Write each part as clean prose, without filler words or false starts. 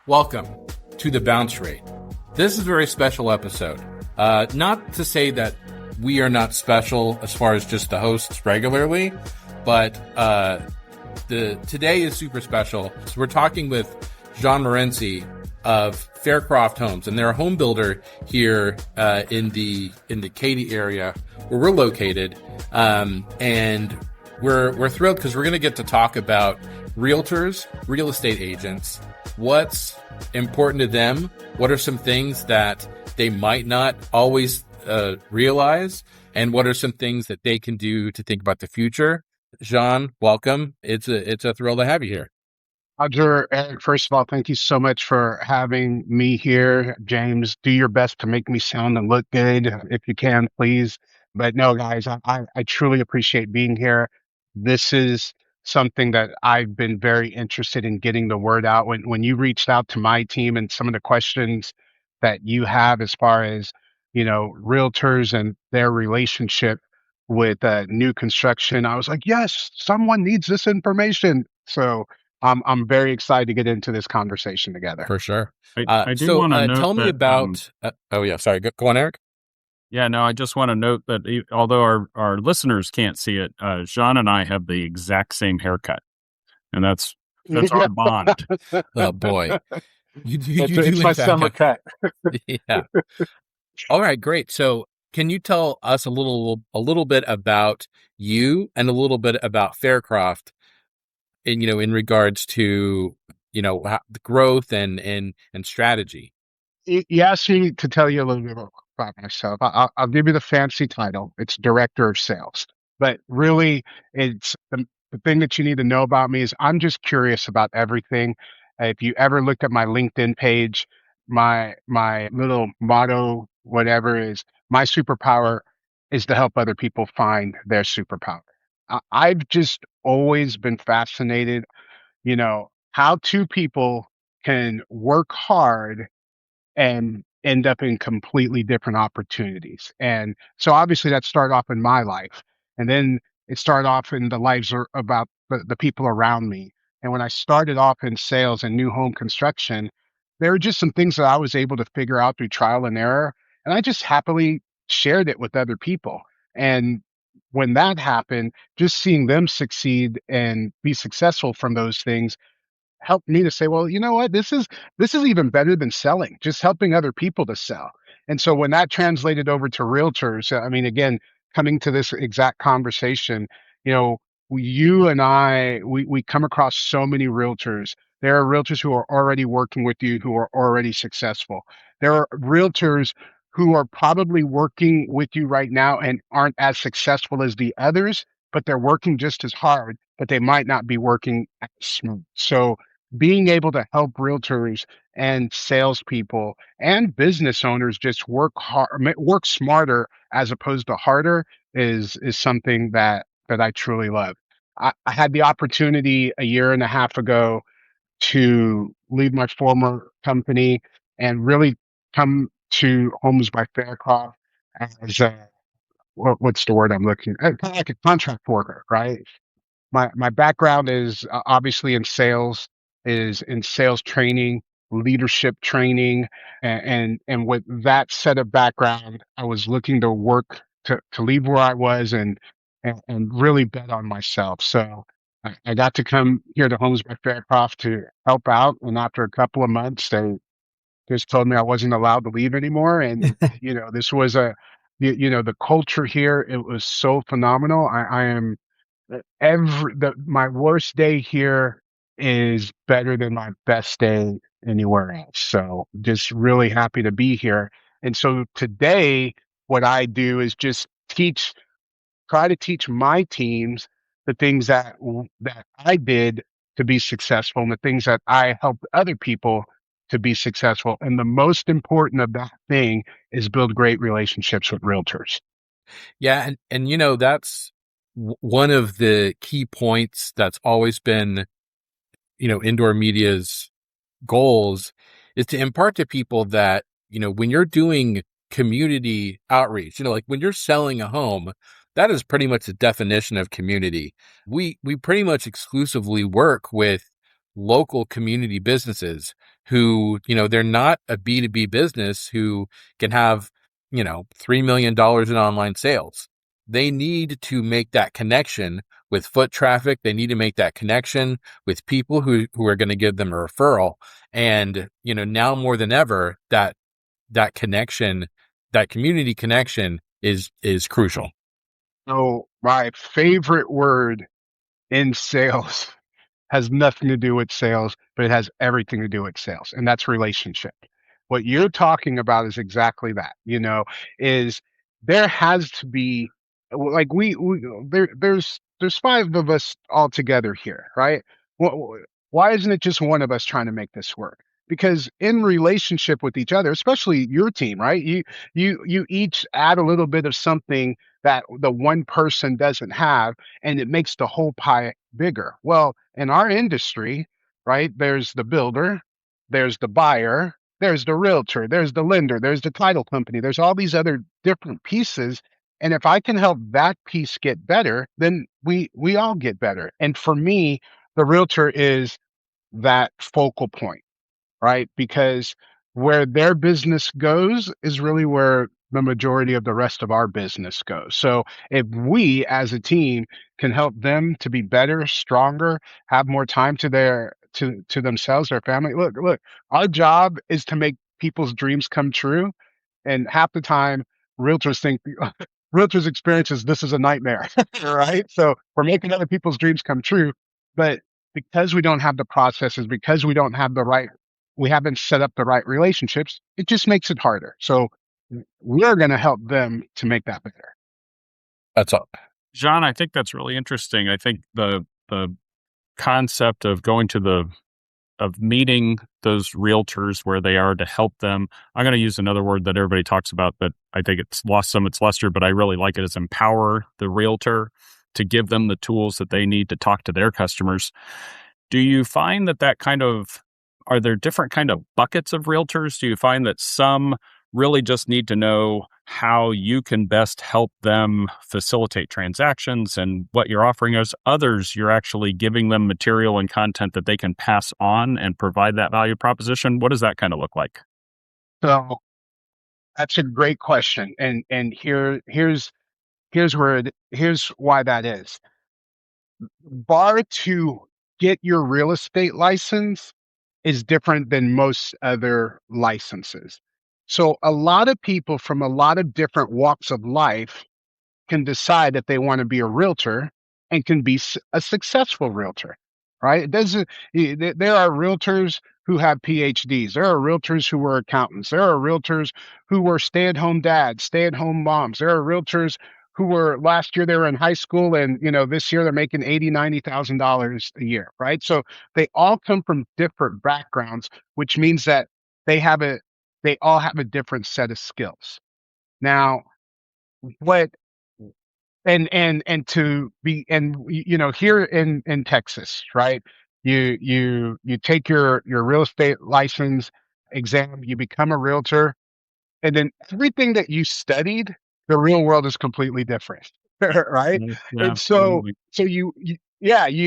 Welcome to The Bounce Rate. This is a very special episode. Not to say that we are not special as far as just the hosts regularly, but today is super special. So we're talking with John Morency of Faircroft Homes, and they're a home builder here in the Katy area where we're located. And we're thrilled because we're going to get to talk about realtors, real estate agents, what's important to them, what are some things that they might not always realize, and what are some things that they can do to think about the future. Jean, welcome. It's a thrill to have you here. Roger, Eric, first of all, thank you so much for having me here. James, do your best to make me sound and look good if you can, please. But no, guys, I truly appreciate being here. This is something that I've been very interested in getting the word out. When you reached out to my team and some of the questions that you have as far as, realtors and their relationship with new construction, I was like, yes, someone needs this information. So I'm very excited to get into this conversation together. For sure. I do want to note tell me that, about. Sorry. Go on, Eric. Yeah, no, I just want to note that although our listeners can't see it, Jean and I have the exact same haircut, and that's our bond. Oh boy, it's my summer cut. Yeah. All right, great. So, can you tell us a little bit about you and a little bit about Faircroft? In regards to the growth and strategy. You asked me to tell you a little bit about myself. I'll give you the fancy title. It's director of sales, but really, it's the thing that you need to know about me is I'm just curious about everything. If you ever looked at my LinkedIn page, my little motto, whatever, is my superpower is to help other people find their superpower. I've just always been fascinated, how two people can work hard and end up in completely different opportunities. And so obviously that started off in my life. And then it started off in the lives about the people around me. And when I started off in sales and new home construction, there were just some things that I was able to figure out through trial and error. And I just happily shared it with other people. And when that happened, just seeing them succeed and be successful from those things helped me to say, well, you know what, this is even better than selling, just helping other people to sell. And so when that translated over to realtors, I mean, again, coming to this exact conversation, you and we come across so many realtors. There are realtors who are already working with you who are already successful. There are realtors who are probably working with you right now and aren't as successful as the others, but they're working just as hard, but they might not be working as smooth. So being able to help realtors and salespeople and business owners just work hard, work smarter as opposed to harder is something that I truly love. I had the opportunity a year and a half ago to leave my former company and really come to Homes by Faircroft as what's the word I'm looking at? Kind of like a contract worker, right? My background is obviously in sales, is in sales training, leadership training, and with that set of background, I was looking to work to leave where I was and really bet on myself. So I got to come here to Homes by Faircroft to help out, and after a couple of months, they just told me I wasn't allowed to leave anymore. And this was the culture here. It was so phenomenal. I am my worst day here is better than my best day anywhere else. So just really happy to be here. And so today, what I do is just try to teach my teams the things that I did to be successful and the things that I helped other people to be successful. And the most important of that thing is build great relationships with realtors. Yeah. And that's one of the key points that's always been, Indoor Media's goals is to impart to people that, when you're doing community outreach, like when you're selling a home, that is pretty much the definition of community. We pretty much exclusively work with local community businesses who, they're not a B2B business who can have, $3 million in online sales. They need to make that connection with foot traffic. They need to make that connection with people who are going to give them a referral. And, now more than ever, that connection, that community connection is crucial. So my favorite word in sales has nothing to do with sales, but it has everything to do with sales, and that's relationship. What you're talking about is exactly that, is there has to be like there's five of us all together here, right? Why isn't it just one of us trying to make this work? Because in relationship with each other, especially your team, right? You each add a little bit of something that the one person doesn't have, and it makes the whole pie bigger. Well, in our industry, right, there's the builder, there's the buyer, there's the realtor, there's the lender, there's the title company, there's all these other different pieces. And if I can help that piece get better, then we all get better. And for me, the realtor is that focal point, right? Because where their business goes is really where the majority of the rest of our business goes. So if we as a team can help them to be better, stronger, have more time to to themselves, their family. Look, our job is to make people's dreams come true. And half the time realtors think realtors experiences this is a nightmare, right? So we're making other people's dreams come true, but because we don't have the processes, because we haven't set up the right relationships, it just makes it harder. So we're going to help them to make that better. That's all. John, I think that's really interesting. I think the concept of of meeting those realtors where they are to help them. I'm going to use another word that everybody talks about, but I think it's lost some of its luster, but I really like it, is empower the realtor to give them the tools that they need to talk to their customers. Do you find are there different kind of buckets of realtors? Do you find that some really just need to know how you can best help them facilitate transactions and what you're offering us? Others, you're actually giving them material and content that they can pass on and provide that value proposition. What does that kind of look like? So that's a great question. And here's why that is. Bar to get your real estate license is different than most other licenses. So a lot of people from a lot of different walks of life can decide that they want to be a realtor and can be a successful realtor, right? It doesn't, there are realtors who have PhDs. There are realtors who were accountants. There are realtors who were stay-at-home dads, stay-at-home moms. There are realtors who were last year they were in high school and this year they're making $90,000 a year, right? So they all come from different backgrounds, which means that they have a they all have a different set of skills. Now, what and to be and here in Texas, right? You take your real estate license exam, you become a realtor, and then everything that you studied, the real world is completely different, right? Yeah, And so absolutely.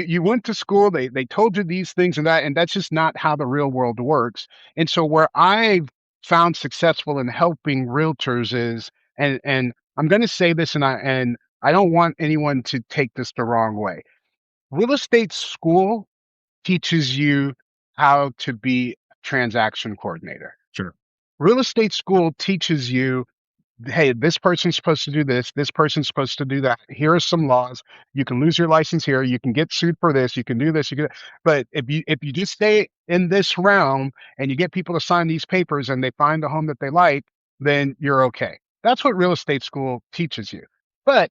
you went to school, they told you these things and that, and that's just not how the real world works. And so where I've found successful in helping realtors is, and I'm going to say this, and I don't want anyone to take this the wrong way. Real estate school teaches you how to be a transaction coordinator. Sure. Real estate school teaches you, hey, this person's supposed to do this person's supposed to do that. Here are some laws. You can lose your license here. You can get sued for this. You can do this. But if you just stay in this realm and you get people to sign these papers and they find a home that they like, then you're okay. That's what real estate school teaches you. But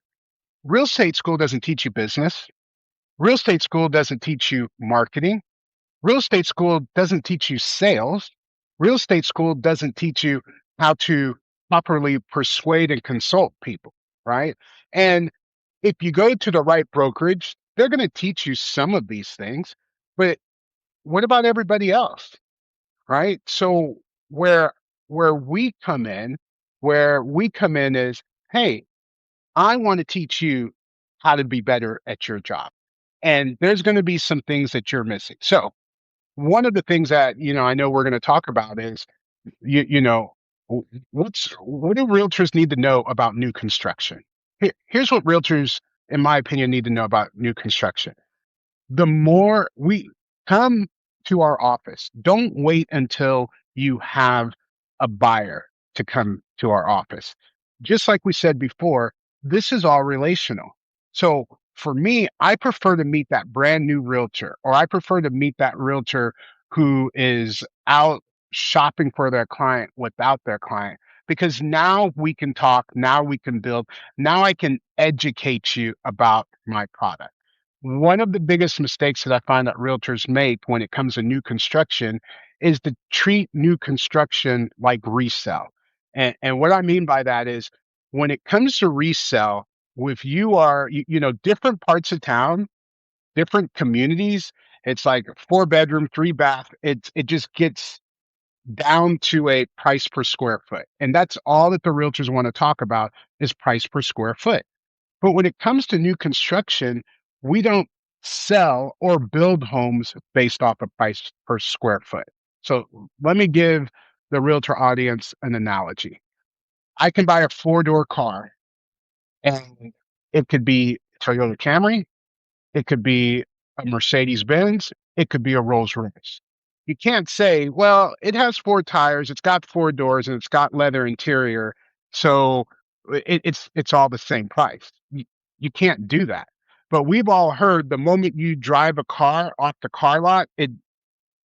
real estate school doesn't teach you business. Real estate school doesn't teach you marketing. Real estate school doesn't teach you sales. Real estate school doesn't teach you how to properly persuade and consult people, right? And if you go to the right brokerage, they're going to teach you some of these things, but what about everybody else, right? So where where we come in, where we come in is, hey, I want to teach you how to be better at your job. And there's going to be some things that you're missing. So one of the things that, I know we're going to talk about is, you know, what do realtors need to know about new construction? Here's what realtors, in my opinion, need to know about new construction. The more we come to our office, don't wait until you have a buyer to come to our office. Just like we said before, this is all relational. So for me, I prefer to meet that brand new realtor, or I prefer to meet that realtor who is out shopping for their client without their client, because now we can talk, now we can build, now I can educate you about my product. One of the biggest mistakes that I find that realtors make when it comes to new construction is to treat new construction like resale. And what I mean by that is, when it comes to resale, if you are, different parts of town, different communities, it's like 4 bedroom, 3 bath. It just gets down to a price per square foot. And that's all that the realtors want to talk about, is price per square foot. But when it comes to new construction, we don't sell or build homes based off of price per square foot. So let me give the realtor audience an analogy. I can buy a 4-door car, and it could be Toyota Camry, it could be a Mercedes Benz, it could be a Rolls Royce. You can't say, well, it has 4 tires, it's got 4 doors, and it's got leather interior, so it's all the same price. You can't do that. But we've all heard, the moment you drive a car off the car lot, it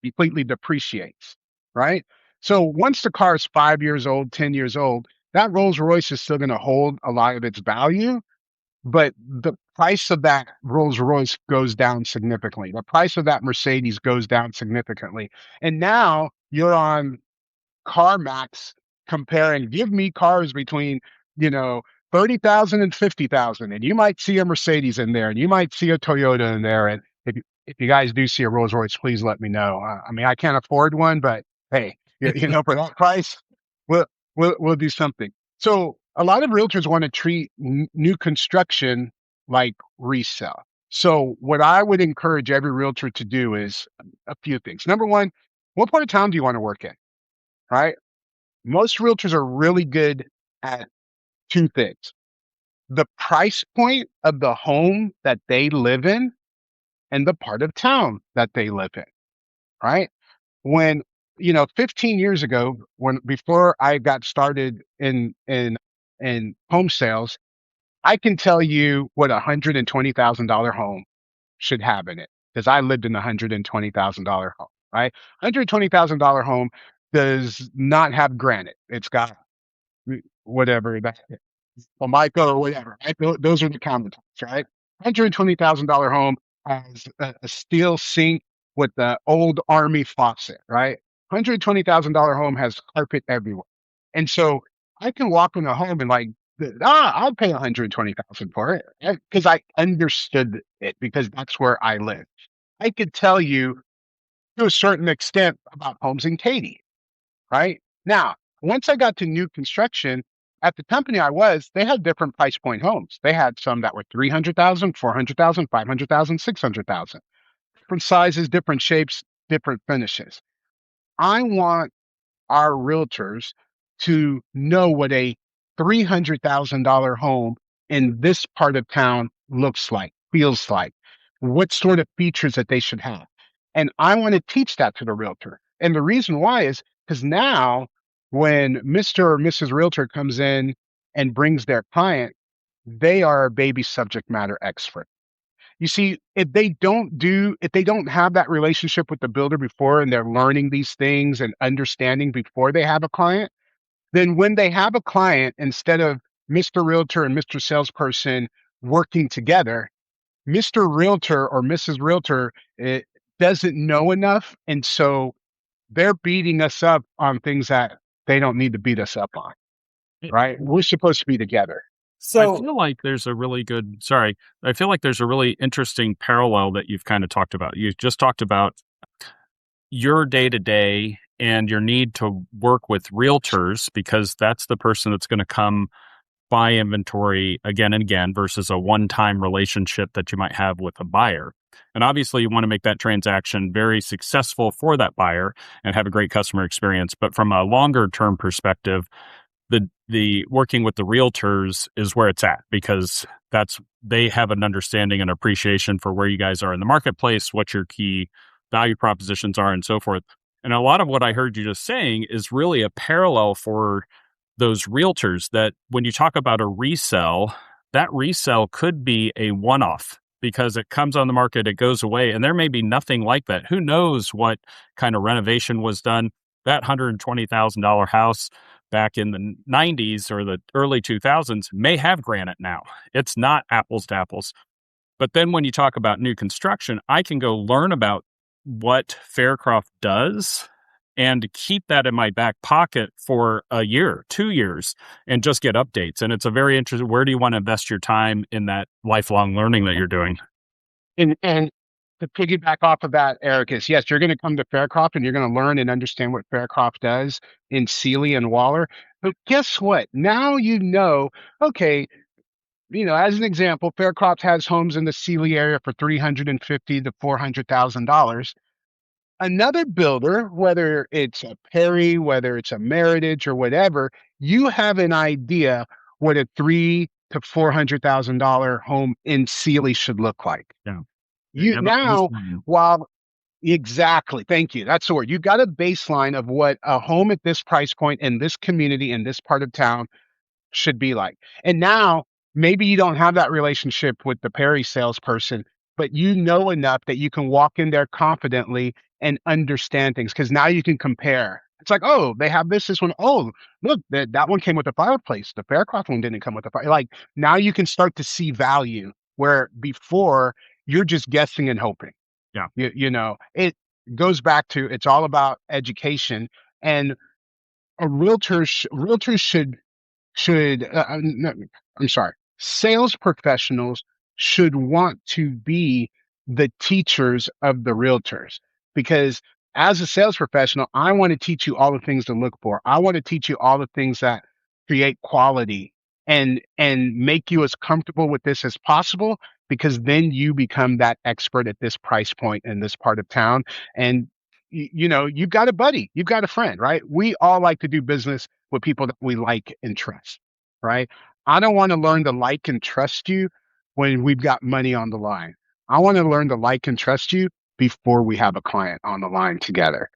completely depreciates, right? So once the car is 5 years old, 10 years old, that Rolls Royce is still going to hold a lot of its value, but the price of that Rolls Royce goes down significantly. The price of that Mercedes goes down significantly. And now you're on CarMax comparing, give me cars between, you know, 30,000 and 50,000, and you might see a Mercedes in there, and you might see a Toyota in there. And if you guys do see a Rolls Royce, please let me know. I mean, I can't afford one, but hey, for that price, we'll, we'll do something. So a lot of realtors want to treat new construction like resale. So what I would encourage every realtor to do is a few things. Number one, what part of town do you want to work in? Right? Most realtors are really good at two things: the price point of the home that they live in, and the part of town that they live in, right? When, 15 years ago, before I got started in home sales, I can tell you what $120,000 home should have in it, because I lived in a $120,000 home, right? $120,000 home does not have granite. It's got whatever that, Formica or whatever, right? Those are the countertops, right? $120,000 home has a steel sink with the old army faucet, right? $120,000 home has carpet everywhere. And so I can walk in a home and like, I'll pay 120,000 for it, because I understood it, because that's where I live. I could tell you to a certain extent about homes in Katy, right? Now, once I got to new construction, at the company I was, they had different price point homes. They had some that were 300,000, 400,000, 500,000, 600,000. Different sizes, different shapes, different finishes. I want our realtors to know what a $300,000 home in this part of town looks like, feels like, what sort of features that they should have. And I want to teach that to the realtor. And the reason why is because now, when Mr. or Mrs. Realtor comes in and brings their client, they are a baby subject matter expert. You see, if they don't have that relationship with the builder before, and they're learning these things and understanding before they have a client, then when they have a client, instead of Mr. Realtor and Mr. Salesperson working together, Mr. Realtor or Mrs. Realtor doesn't know enough. And so they're beating us up on things that they don't need to beat us up on, right? We're supposed to be together. I So feel like there's a really good, sorry, I feel like there's a really interesting parallel that you've kind of talked about. You just talked about your day to day and your need to work with realtors, because that's the person that's going to come buy inventory again and again versus a one time relationship that you might have with a buyer. And obviously, you want to make that transaction very successful for that buyer and have a great customer experience. But from a longer term perspective, the working with the realtors is where it's at, because they have an understanding and appreciation for where you guys are in the marketplace, what your key value propositions are, and so forth. And a lot of what I heard you just saying is really a parallel for those realtors, that when you talk about a resell, that resell could be a one-off because it comes on the market, it goes away, and there may be nothing like that. Who knows what kind of renovation was done? That $120,000 house back in the 90s or the early 2000s may have granite now. It's not apples to apples. But then when you talk about new construction, I can go learn about what Faircroft does and keep that in my back pocket for a year, 2 years, and just get updates. And it's a very interesting, where do you want to invest your time in that lifelong learning that you're doing? And to piggyback off of that, Eric, is yes, you're going to come to Faircroft and you're going to learn and understand what Faircroft does in Sealy and Waller. But guess what? Now you know, okay, as an example, Faircroft has homes in the Sealy area for $350,000 to $400,000. Another builder, whether it's a Perry, whether it's a Meritage or whatever, you have an idea what a $300,000 to $400,000 home in Sealy should look like. Yeah. You now, while exactly, thank you. That's the word. You've got a baseline of what a home at this price point in this community in this part of town should be like. And now maybe you don't have that relationship with the Perry salesperson, but you know enough that you can walk in there confidently and understand things, because now you can compare. It's like, oh, they have this one. Oh, look, that one came with a fireplace. The Faircroft one didn't come with a fire. Like, now you can start to see value where before you're just guessing and hoping. Yeah. It goes back to, it's all about education, and a realtor no, I'm sorry, sales professionals should want to be the teachers of the realtors, because as a sales professional, I want to teach you all the things to look for. I want to teach you all the things that create quality and make you as comfortable with this as possible, because then you become that expert at this price point in this part of town. And you've got a buddy, you've got a friend, right? We all like to do business with people that we like and trust, right? I don't want to learn to like and trust you when we've got money on the line. I want to learn to like and trust you before we have a client on the line together.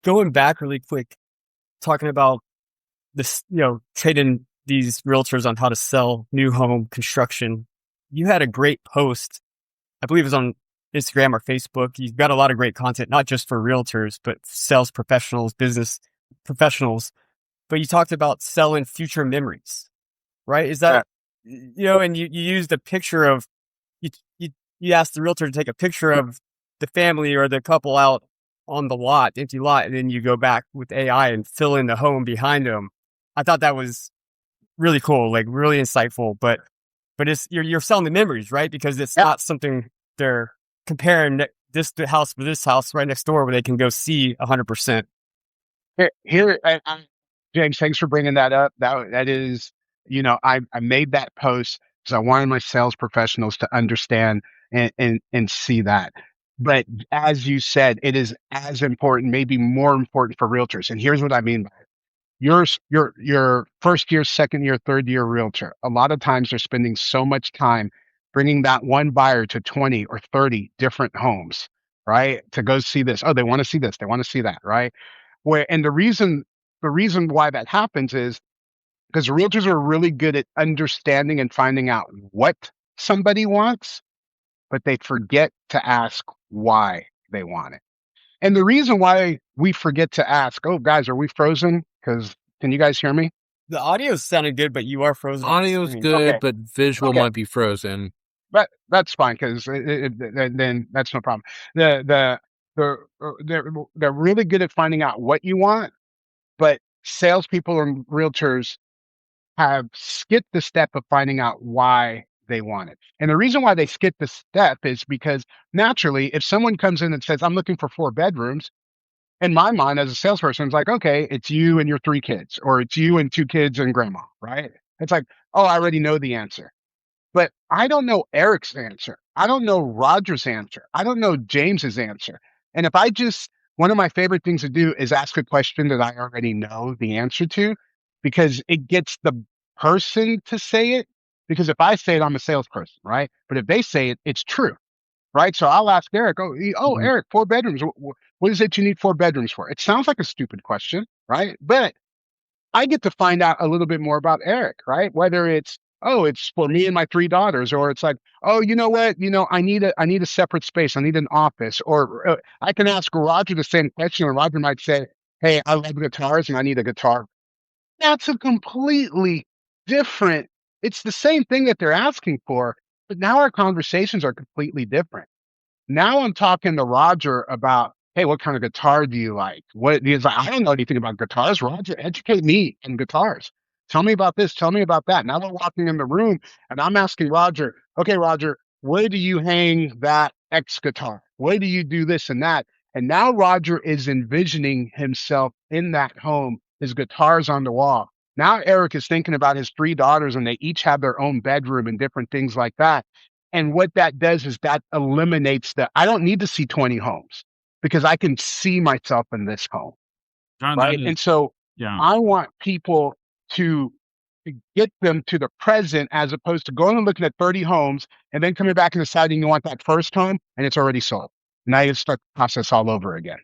Going back really quick, talking about this, trading these realtors on how to sell new home construction. You had a great post, I believe it was on Instagram or Facebook. You've got a lot of great content, not just for realtors, but sales professionals, business professionals. But you talked about selling future memories, right? Is that, and you used a picture of, you asked the realtor to take a picture of the family or the couple out on the lot, empty lot, and then you go back with AI and fill in the home behind them. I thought that was really cool, like really insightful, but you're selling the memories, right? Because it's not something they're comparing this house with this house right next door where they can go see 100%. Here, James, thanks for bringing that up. That is, I made that post because I wanted my sales professionals to understand and see that. But as you said, it is as important, maybe more important for realtors. And here's what I mean by it. Your first year, second year, third year realtor, a lot of times they're spending so much time bringing that one buyer to 20 or 30 different homes, right? To go see this. Oh, they want to see this. They want to see that, right? And the reason why that happens is because realtors are really good at understanding and finding out what somebody wants, but they forget to ask why they want it. And the reason why we forget to ask, oh, guys, are we frozen? Because can you guys hear me? The audio sounded good, but you are frozen. Audio's good, Okay. but visual might be frozen. But that's fine, because then that's no problem. They're really good at finding out what you want, but salespeople and realtors have skipped the step of finding out why they want it. And the reason why they skip the step is because naturally, if someone comes in and says, I'm looking for 4 bedrooms, in my mind as a salesperson, it's like, okay, it's you and your 3 kids, or it's you and 2 kids and grandma, right? It's like, oh, I already know the answer. but I don't know Eric's answer. I don't know Roger's answer. I don't know James's answer. And if I just, one of my favorite things to do is ask a question that I already know the answer to, because it gets the person to say it. Because if I say it, I'm a salesperson, right? But if they say it, it's true, right? So I'll ask Eric, Mhm. Eric, 4 bedrooms. What is it you need 4 bedrooms for? It sounds like a stupid question, right? But I get to find out a little bit more about Eric, right? Whether it's, oh, it's for me and my 3 daughters, or it's like, oh, you know what? I need a separate space. I need an office. Or I can ask Roger the same question, and Roger might say, hey, I love guitars and I need a guitar. That's a completely different, it's the same thing that they're asking for, but now our conversations are completely different. Now I'm talking to Roger about, hey, what kind of guitar do you like? What he's like, I don't know anything about guitars. Roger, educate me in guitars. Tell me about this. Tell me about that. Now we're walking in the room and I'm asking Roger, okay, Roger, where do you hang that X guitar? Where do you do this and that? And now Roger is envisioning himself in that home, his guitars on the wall. Now Eric is thinking about his 3 daughters and they each have their own bedroom and different things like that. And what that does is that eliminates the, I don't need to see 20 homes because I can see myself in this home, John, that right? is, And so yeah. I want people to get them to the present as opposed to going and looking at 30 homes and then coming back and deciding you want that first home and it's already sold. Now you start the process all over again.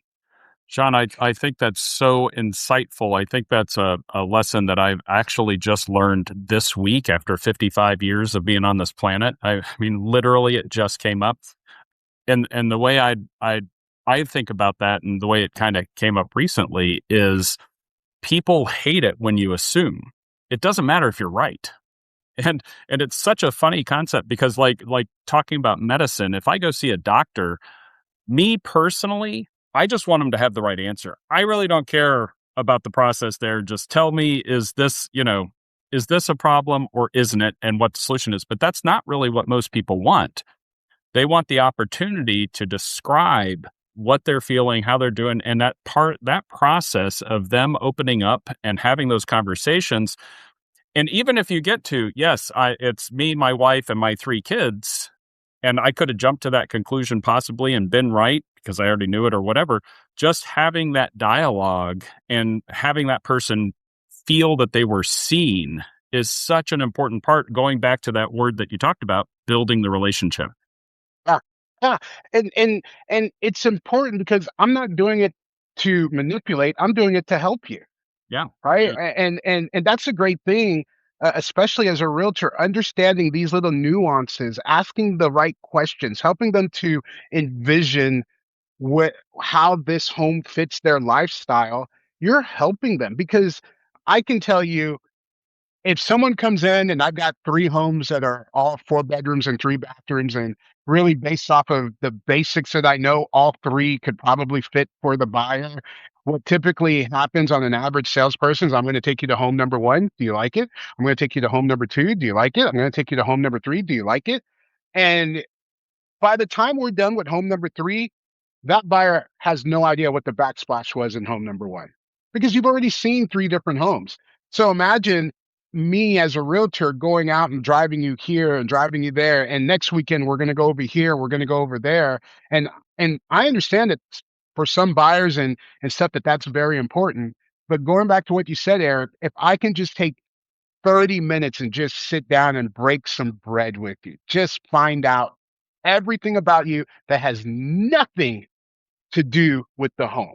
John, I think that's so insightful. I think that's a lesson that I've actually just learned this week after 55 years of being on this planet. I mean, literally, it just came up. And the way I think about that and the way it kind of came up recently is people hate it when you assume. It doesn't matter if you're right. And it's such a funny concept because like talking about medicine, if I go see a doctor, me personally, I just want them to have the right answer. I really don't care about the process there. Just tell me, is this a problem or isn't it, and what the solution is? But that's not really what most people want. They want the opportunity to describe what they're feeling, how they're doing, and that process of them opening up and having those conversations. And even if you get to, yes, it's me, my wife, and my 3 kids, and I could have jumped to that conclusion possibly and been right because I already knew it or whatever. Just having that dialogue and having that person feel that they were seen is such an important part, going back to that word that you talked about, building the relationship. Yeah, yeah, and it's important because I'm not doing it to manipulate. I'm doing it to help you. Yeah. Right? Yeah. And that's a great thing, especially as a realtor, understanding these little nuances, asking the right questions, helping them to envision what how this home fits their lifestyle. You're helping them because I can tell you if someone comes in and I've got 3 homes that are all 4 bedrooms and 3 bathrooms, and really based off of the basics that I know, all 3 could probably fit for the buyer. What typically happens on an average salesperson is I'm going to take you to home number 1. Do you like it? I'm going to take you to home number 2. Do you like it? I'm going to take you to home number 3. Do you like it? And by the time we're done with home number 3, that buyer has no idea what the backsplash was in home number 1 because you've already seen 3 different homes. So imagine me as a realtor going out and driving you here and driving you there. And next weekend, we're going to go over here. We're going to go over there. And I understand that for some buyers and stuff that's very important. But going back to what you said, Eric, if I can just take 30 minutes and just sit down and break some bread with you, just find out everything about you that has nothing to do with the home.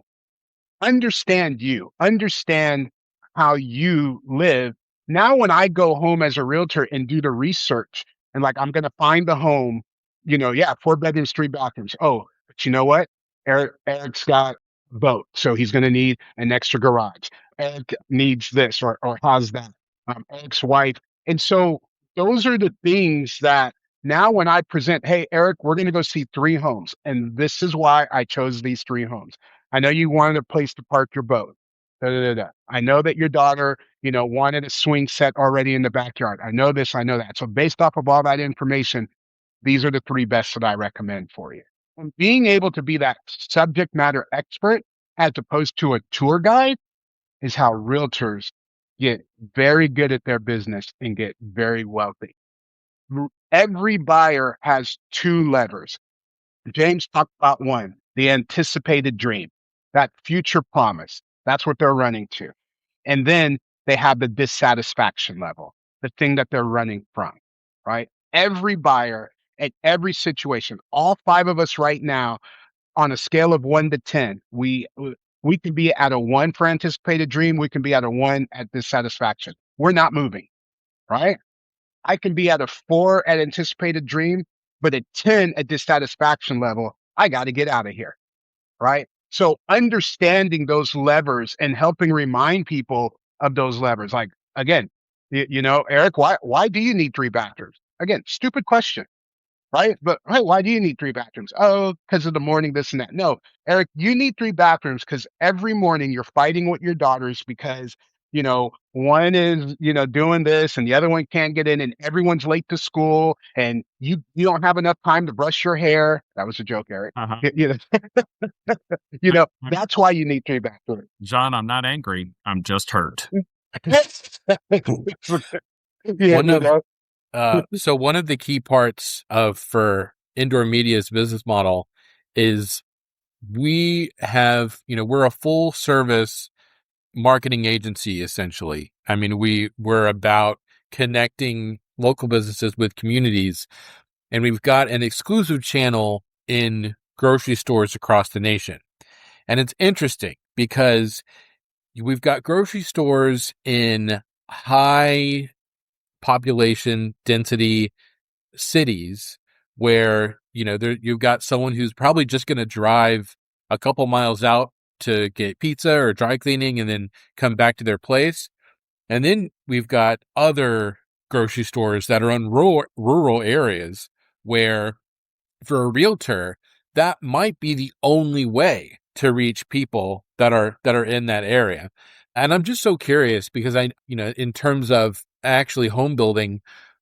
Understand you, understand how you live. Now, when I go home as a realtor and do the research and like, I'm going to find the home, yeah, 4 bedrooms, 3 bathrooms. Oh, but you know what? Eric's got a boat, so he's going to need an extra garage. Eric needs this or has that. Eric's wife. And so those are the things that now when I present, hey, Eric, we're going to go see 3 homes. And this is why I chose these 3 homes. I know you wanted a place to park your boat. Da, da, da, da. I know that your daughter, wanted a swing set already in the backyard. I know this, I know that. So based off of all that information, these are the 3 best that I recommend for you. And being able to be that subject matter expert as opposed to a tour guide is how realtors get very good at their business and get very wealthy. Every buyer has two levers. James talked about one, the anticipated dream, that future promise. That's what they're running to. And then they have the dissatisfaction level, the thing that they're running from, right? Every buyer at every situation, all five of us right now on a scale of 1 to 10, we can be at a 1 for anticipated dream. We can be at a 1 at dissatisfaction. We're not moving, right? I can be at a 4 at anticipated dream, but at 10 at dissatisfaction level, I got to get out of here, right? So understanding those levers and helping remind people of those levers. Like, again, Eric, why do you need 3 bathrooms? Again, stupid question, right? But hey, why do you need 3 bathrooms? Oh, because of the morning, this and that. No, Eric, you need 3 bathrooms because every morning you're fighting with your daughters because one is doing this and the other one can't get in, and everyone's late to school, and you don't have enough time to brush your hair. That was a joke, Eric. Uh-huh. That's why you need 3 bathrooms. John, I'm not angry. I'm just hurt. So one of the key parts for Indoor Media's business model is we have, we're a full service marketing agency, essentially. I mean, we're about connecting local businesses with communities, and we've got an exclusive channel in grocery stores across the nation. And it's interesting because we've got grocery stores in high population density cities where, you've got someone who's probably just going to drive a couple miles out to get pizza or dry cleaning and then come back to their place. And then we've got other grocery stores that are in rural areas where, for a realtor, that might be the only way to reach people that are in that area. And I'm just so curious because in terms of actually home building,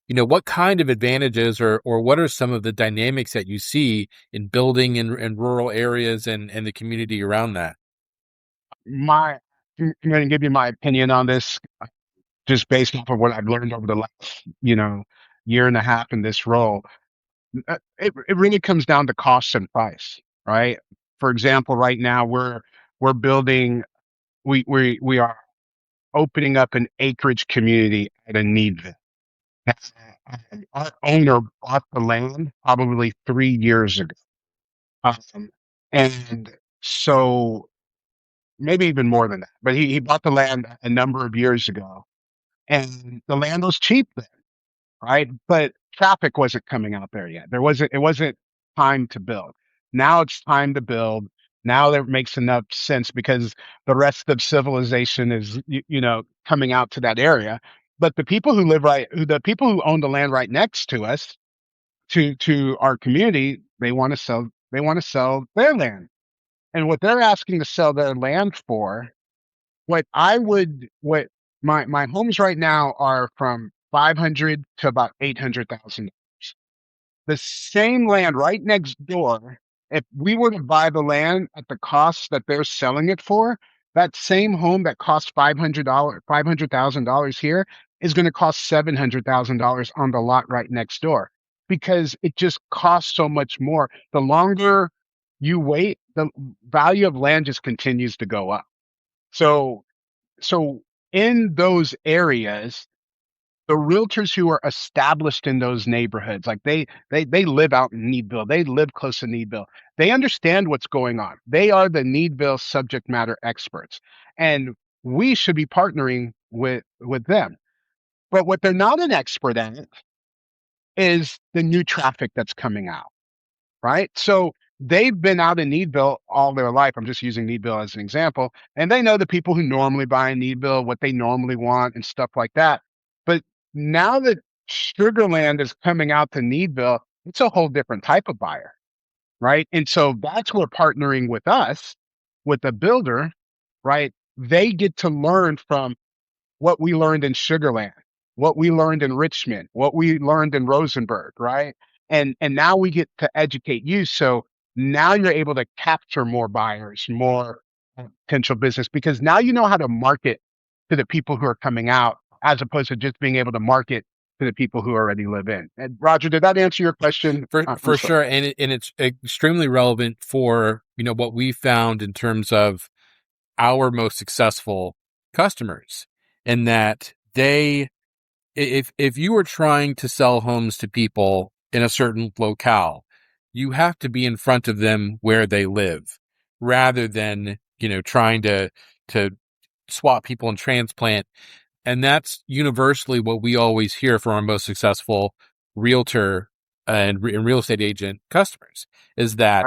what kind of advantages or what are some of the dynamics that you see in building in rural areas and the community around that? I'm going to give you my opinion on this, just based off of what I've learned over the last, year and a half in this role. It really comes down to cost and price, right? For example, right now we're building, we are opening up an acreage community at a Needville. Our owner bought the land probably 3 years ago. And so maybe even more than that, but he bought the land a number of years ago, and the land was cheap then, right? But traffic wasn't coming out there yet. It wasn't time to build. Now it's time to build. Now that makes enough sense because the rest of civilization is, coming out to that area. But the people who own the land right next to us, to our community, they want to sell their land. And what they're asking to sell their land for, what my homes right now are from 500 to about 800,000. The same land right next door, if we were to buy the land at the cost that they're selling it for, that same home that costs $500,000 here is going to cost $700,000 on the lot right next door because it just costs so much more. The longer you wait, the value of land just continues to go up. So in those areas, the realtors who are established in those neighborhoods, like they live out in Needville, they live close to Needville, they understand what's going on. They are the Needville subject matter experts, and we should be partnering with them. But what they're not an expert at is the new traffic that's coming out, right? So they've been out in Needville all their life. I'm just using Needville as an example, and they know the people who normally buy in Needville, what they normally want, and stuff like that. But now that Sugarland is coming out to Needville, it's a whole different type of buyer, right? And so that's where partnering with us, with the builder, right? They get to learn from what we learned in Sugarland, what we learned in Richmond, what we learned in Rosenberg, right? And now we get to educate you. So now you're able to capture more buyers, more potential business, because now you know how to market to the people who are coming out, as opposed to just being able to market to the people who already live in. And Roger, did that answer your question? For sure, and it's extremely relevant for what we found in terms of our most successful customers, and that if you are trying to sell homes to people in a certain locale, you have to be in front of them where they live, rather than trying to swap people and transplant. And that's universally what we always hear from our most successful realtor and real estate agent customers is that,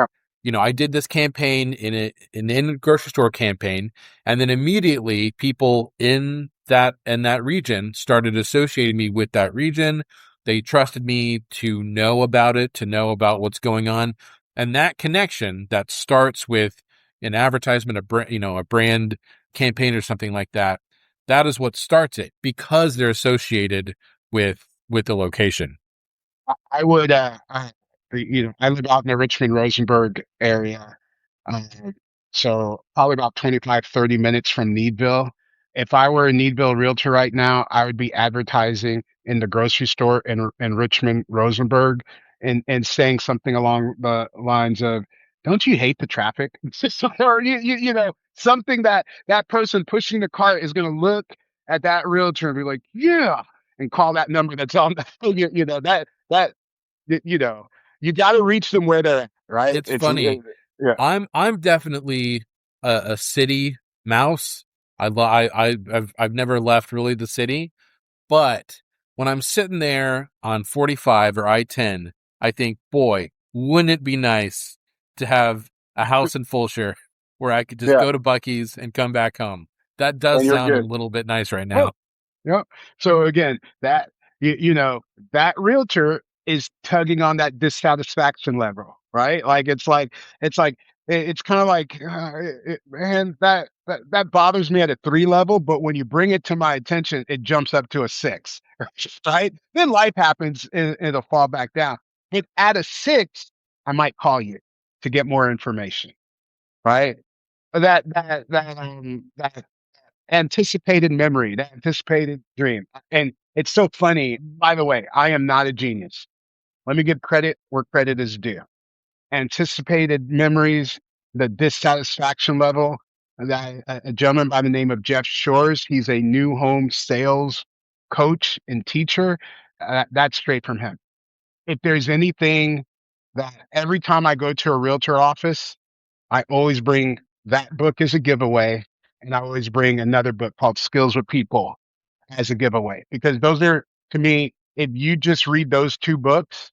I did this campaign in a grocery store campaign, and then immediately people in that region started associating me with that region. They trusted me to know about it, to know about what's going on. And that connection that starts with an advertisement, a brand campaign or something like that, that is what starts it because they're associated with the location. I would, I live out in the Richmond Rosenberg area. Uh, so probably about 25, 30 minutes from Needville. If I were a Needville realtor right now, I would be advertising in the grocery store in Richmond Rosenberg and saying something along the lines of, don't you hate the traffic? Or, something that person pushing the cart is going to look at that realtor and be like, yeah, and call that number that's on the, that, you know, you got to reach them where they're at, right? It's funny. Yeah. I'm definitely a city mouse. I've never left really the city, but when I'm sitting there on 45 or I-10, I think, boy, wouldn't it be nice to have a house in Fulshire where I could just Yeah. go to Buc-ee's and come back home. That does And you're sound a good. little bit nice right Oh, now. yeah. So again, that that realtor is tugging on that dissatisfaction level, right? It's kind of like, man, that bothers me at a 3 level, but when you bring it to my attention, it jumps up to a 6, right? Then life happens and it'll fall back down. But at a 6, I might call you to get more information, right? That anticipated memory, that anticipated dream. And it's so funny. By the way, I am not a genius. Let me give credit where credit is due. Anticipated memories, the dissatisfaction level. That a gentleman by the name of Jeff Shores, he's a new home sales coach and teacher. That's straight from him. If there's anything that every time I go to a realtor office, I always bring that book as a giveaway, and I always bring another book called Skills with People as a giveaway because those are, to me, if you just read those 2 books,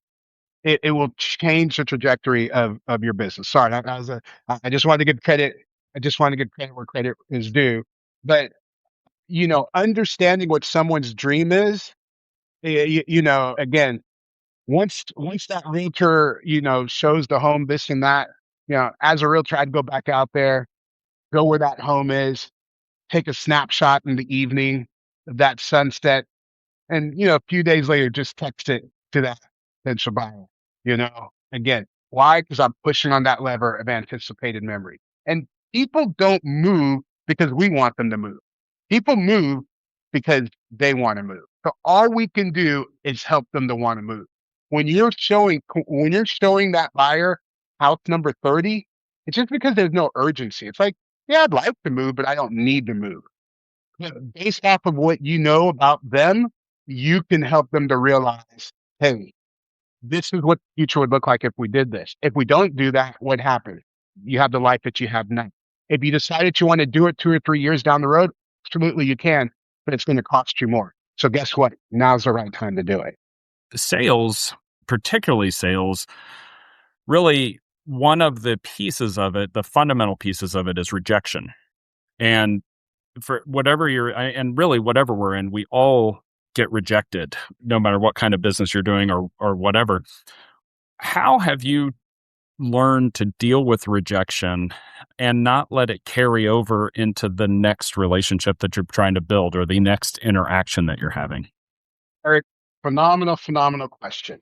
it will change the trajectory of your business. Sorry, I just wanted to give credit. I just want to give credit where credit is due. But understanding what someone's dream is, again, once that realtor, shows the home, this and that, as a realtor, I'd go back out there, go where that home is, take a snapshot in the evening of that sunset, and a few days later, just text it to that potential buyer. Again, why? Because I'm pushing on that lever of anticipated memory. And people don't move because we want them to move. People move because they want to move. So all we can do is help them to want to move. When you're showing that buyer house number 30, it's just because there's no urgency. It's like, yeah, I'd like to move, but I don't need to move. But based off of what you know about them, you can help them to realize, hey, this is what the future would look like if we did this. If we don't do that, what happens? You have the life that you have now. If you decide you want to do it 2 or 3 years down the road, absolutely you can, but it's going to cost you more. So guess what? Now's the right time to do it. Sales, particularly sales, really one of the pieces of it, the fundamental pieces of it is rejection. And for whatever and really whatever we're in, we all get rejected, no matter what kind of business you're doing or whatever. How have you learned to deal with rejection and not let it carry over into the next relationship that you're trying to build or the next interaction that you're having? Eric, phenomenal question.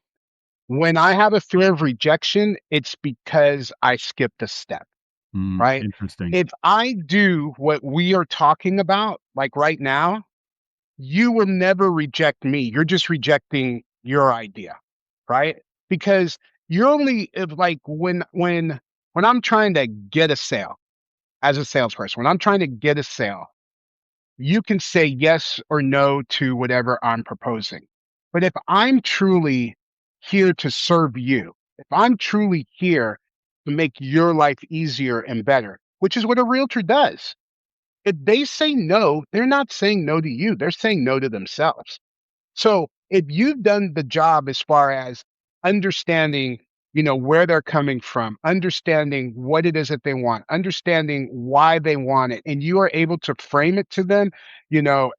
When I have a fear of rejection, it's because I skipped a step, right? Interesting. If I do what we are talking about, like right now, you will never reject me. You're just rejecting your idea, right? Because you're only like when I'm trying to get a sale as a salesperson, when I'm trying to get a sale, you can say yes or no to whatever I'm proposing. But if I'm truly here to serve you, if I'm truly here to make your life easier and better, which is what a realtor does. If they say no, they're not saying no to you, they're saying no to themselves. So if you've done the job as far as understanding, where they're coming from, understanding what it is that they want, understanding why they want it, and you are able to frame it to them,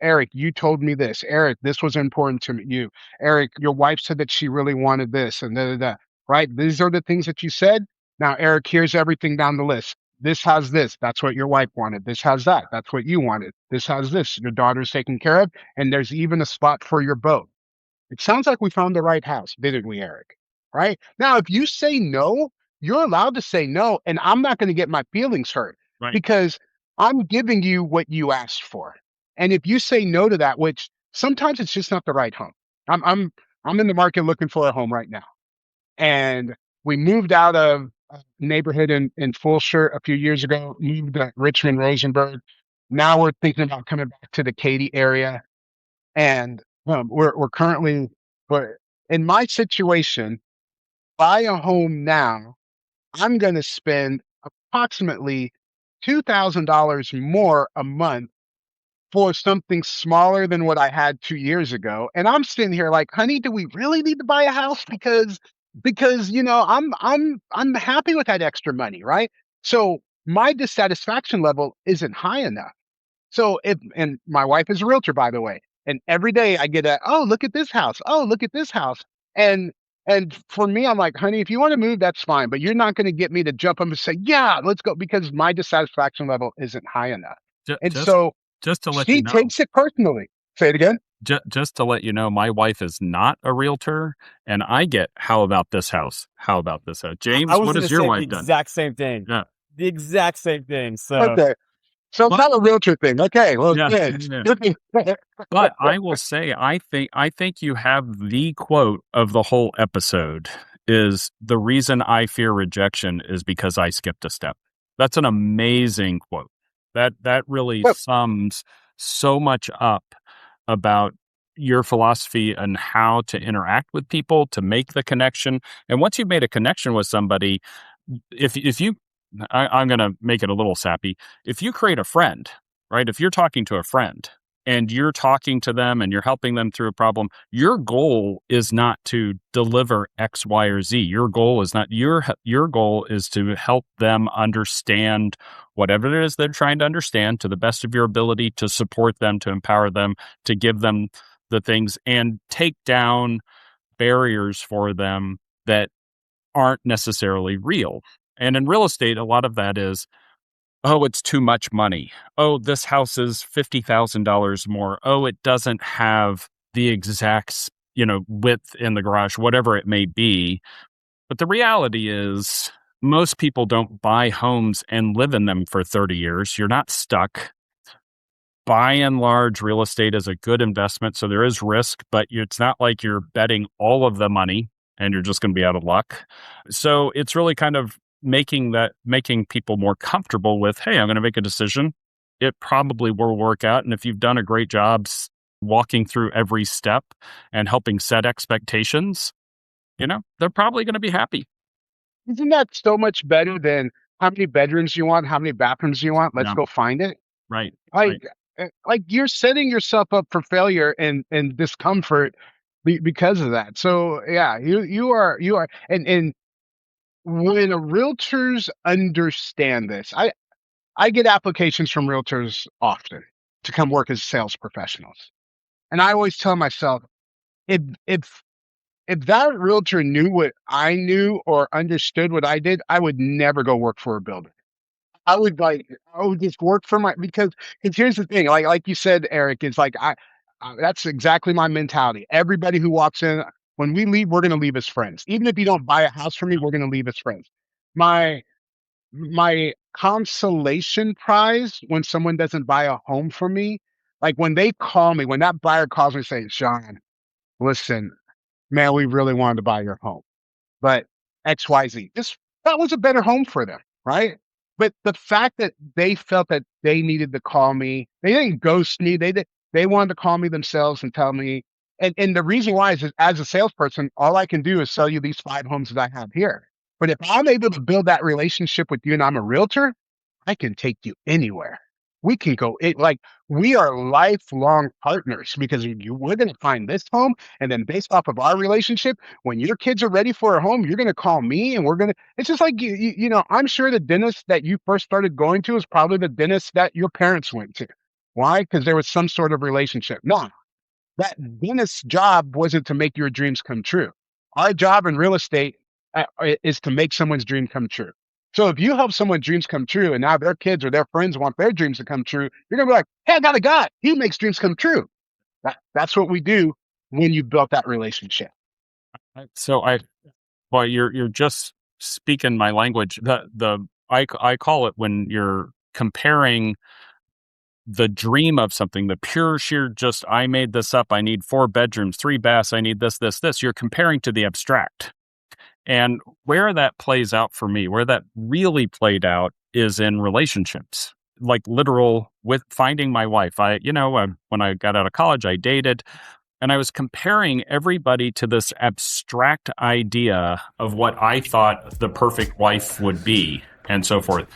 Eric, you told me this. Eric, this was important to you. Eric, your wife said that she really wanted this and da, da, da, right? These are the things that you said. Now, Eric, here's everything down the list. This has this. That's what your wife wanted. This has that. That's what you wanted. This has this. Your daughter's taken care of. And there's even a spot for your boat. It sounds like we found the right house, didn't we, Eric? Right? Now, if you say no, you're allowed to say no. And I'm not going to get my feelings hurt Right. because I'm giving you what you asked for. And if you say no to that, which sometimes it's just not the right home. I'm in the market looking for a home right now. And we moved out of a neighborhood in Fulshire a few years ago, moved to Richmond, Rosenberg. Now we're thinking about coming back to the Katy area. And we're currently, but in my situation, buy a home now, I'm going to spend approximately $2,000 more a month for something smaller than what I had 2 years ago. And I'm sitting here like, honey, do we really need to buy a house? Because I'm happy with that extra money, right? So my dissatisfaction level isn't high enough. So and my wife is a realtor, by the way, and every day I get oh, look at this house. Oh, look at this house. And for me, I'm like, honey, if you want to move, that's fine, but you're not going to get me to jump up and say, yeah, let's go, because my dissatisfaction level isn't high enough. And Just so just to let you she know, takes it personally. Say it again. just to let you know, my wife is not a realtor, and I get, how about this house? How about this house? I James, was what going has to your say the wife done? exact same thing. Yeah. The exact same thing. So, Okay. So it's But not a realtor thing. Okay. Well, yeah, good. yeah. But I will say, I think you have the quote of the whole episode is, the reason I fear rejection is because I skipped a step. That's an amazing quote. That really Well, sums so much up about your philosophy and how to interact with people, to make the connection. And once you've made a connection with somebody, if you, I'm going to make it a little sappy. If you create a friend, right? If you're talking to a friend and you're talking to them and you're helping them through a problem, your goal is not to deliver X, Y, or Z. Your goal is not your goal is to help them understand whatever it is they're trying to understand to the best of your ability, to support them, to empower them, to give them the things and take down barriers for them that aren't necessarily real. And in real estate, a lot of that is, oh, it's too much money. Oh, this house is $50,000 more. Oh, it doesn't have the exact, width in the garage, whatever it may be. But the reality is, most people don't buy homes and live in them for 30 years. You're not stuck. By and large, real estate is a good investment. So there is risk, but it's not like you're betting all of the money and you're just going to be out of luck. So it's really kind of making people more comfortable with, hey, I'm going to make a decision. It probably will work out. And if you've done a great job walking through every step and helping set expectations, they're probably going to be happy. isn't that so much better than how many bedrooms you want, how many bathrooms you want? Let's Yeah. go find it. Right. Like, like you're setting yourself up for failure and discomfort because of that. So yeah, you are, and when realtors understand this, I get applications from realtors often to come work as sales professionals, and I always tell myself, if if if that realtor knew what I knew or understood what I did, I would never go work for a builder. I would just work for because here's the thing, like you said, Eric, it's like that's exactly my mentality. Everybody who walks in, when we leave, we're gonna leave as friends. Even if you don't buy a house from me, we're gonna leave as friends. My my consolation prize when someone doesn't buy a home from me, Like when they call me, when that buyer calls me and says, Sean, listen, man, we really wanted to buy your home, but XYZ, that was a better home for them, right? But the fact that they felt that they needed to call me, they didn't ghost me. They wanted to call me themselves and tell me. And the reason why is as a salesperson, all I can do is sell you these 5 homes that I have here. But if I'm able to build that relationship with you and I'm a realtor, I can take you anywhere. We can go like we are lifelong partners because we're going to find this home. And then based off of our relationship, when your kids are ready for a home, you're going to call me and it's just like, you know, I'm sure the dentist that you first started going to is probably the dentist that your parents went to. Why? Because there was some sort of relationship. No, that dentist's job wasn't to make your dreams come true. Our job in real estate is to make someone's dream come true. So if you help someone's dreams come true and now their kids or their friends want their dreams to come true, you're going to be like, hey, I got a guy. He makes dreams come true. That's what we do when you built that relationship. So you're just speaking my language. I call it when you're comparing the dream of something, the pure sheer just, I made this up. I need 4 bedrooms, 3 baths. I need this. You're comparing to the abstract. And where that plays out for me, where that really played out is in relationships, like literal with finding my wife. When I got out of college, I dated, and I was comparing everybody to this abstract idea of what I thought the perfect wife would be and so forth.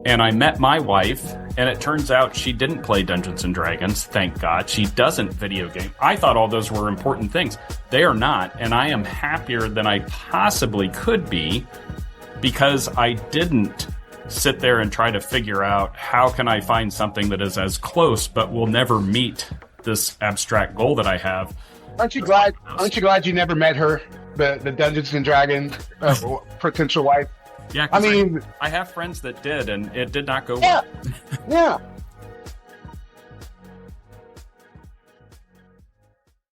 And I met my wife, and it turns out she didn't play Dungeons and Dragons. Thank God. She doesn't video game. I thought all those were important things. They are not. And I am happier than I possibly could be because I didn't sit there and try to figure out how can I find something that is as close but will never meet this abstract goal that I have. Aren't you glad you never met her, the Dungeons and Dragons potential wife? Yeah, I have friends that did, and it did not go well. well. Yeah.